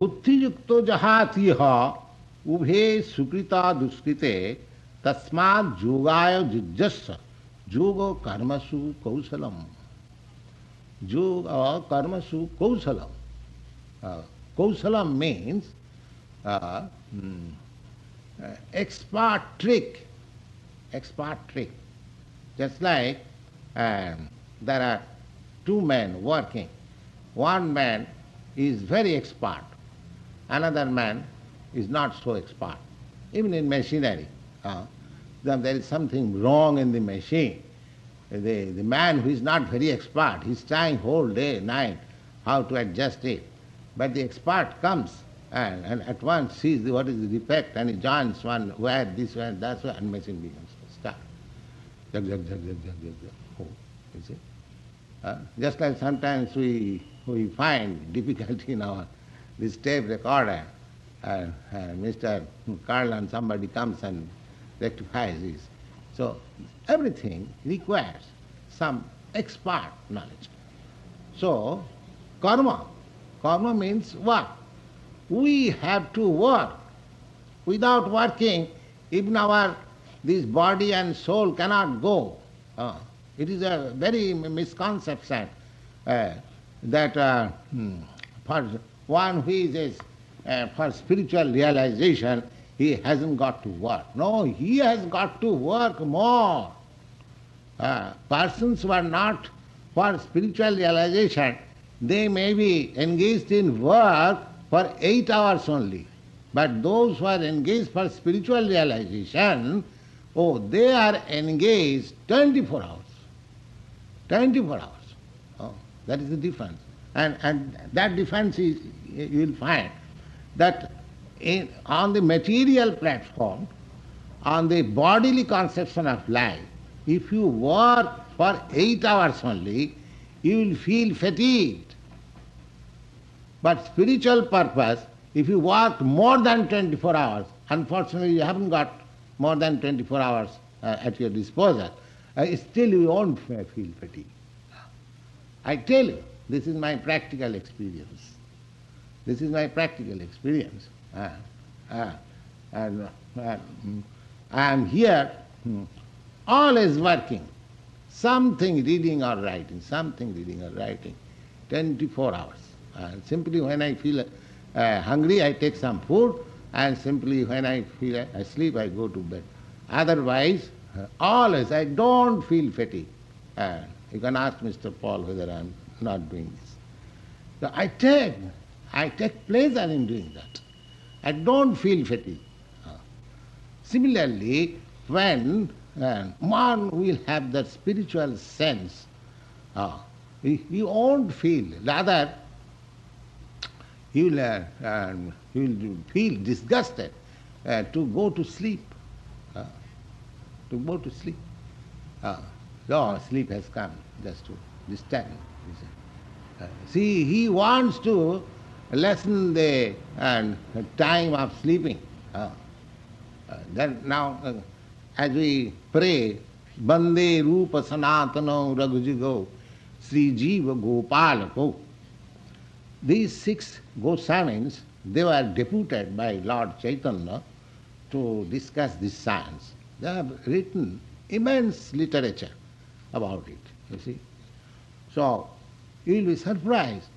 buddhi-yukto jahātīha ubhe sukṛta-duṣkṛte tasmād yogāya yujyasva yoga karmasu kauśalam. Yoga karmasu kauśalam. Kauśalam means expert trick. Expert trick. Just like there are two men working. One man is very expert. Another man is not so expert. Even in machinery, there is something wrong in the machine. The man who is not very expert, he is trying whole day, night, how to adjust it. But the expert comes and at once sees what is the defect and he joins one where this one, that's why, and machine begins to start. Jug, jug, jug, jug, jug, jug, jug. Oh, you see? Just like sometimes we find difficulty in our this tape recorder, Mr. Carl and somebody comes and rectifies this. So everything requires some expert knowledge. So karma means work. We have to work. Without working, even this body and soul cannot go. It is a very misconception that for one who is for spiritual realization, he hasn't got to work. No, he has got to work more. Persons who are not for spiritual realization, they may be engaged in work for 8 hours only. But those who are engaged for spiritual realization, they are engaged 24 hours. 24 hours. That is the difference. And that difference is, you will find that on the material platform, on the bodily conception of life, if you work for 8 hours only, you will feel fatigued. But spiritual purpose, if you work more than 24 hours, unfortunately you haven't got more than 24 hours at your disposal, still you won't feel fatigue. I tell you, this is my practical experience. This is my practical experience. And I am here always working, something reading or writing, 24 hours. Simply when I feel hungry, I take some food, and simply when I feel asleep, I go to bed. Otherwise, always, I don't feel fatigue. You can ask Mr. Paul whether I am not doing this. So I take pleasure in doing that. I don't feel fatigue. Similarly, when one will have that spiritual sense, you won't feel, rather you will feel disgusted to go to sleep. Sleep has come just to disturb him. See, he wants to lessen the time of sleeping. Then now, as we pray, vande rūpa-sanātanau raghu-yugau śrī-jīva-gopālakau. These 6 Gosvāmīs, they were deputed by Lord Caitanya to discuss this science. They have written immense literature about it, you see. So, you will be surprised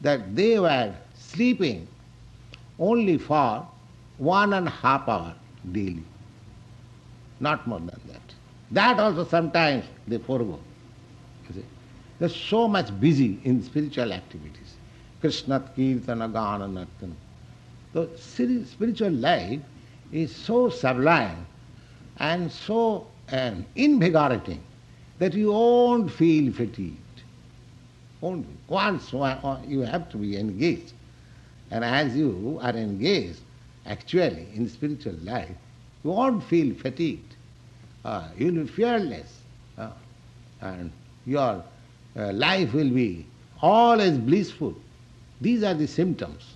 that they were sleeping only for 1.5 hours daily, not more than that. That also sometimes they forego. You see. They're so much busy in spiritual activities. Kṛṣṇa kirtana gāna nartana. The spiritual life is so sublime and so invigorating that you won't feel fatigued. Once you have to be engaged. And as you are engaged actually in spiritual life, you won't feel fatigued. You will be fearless. And your life will be always blissful. These are the symptoms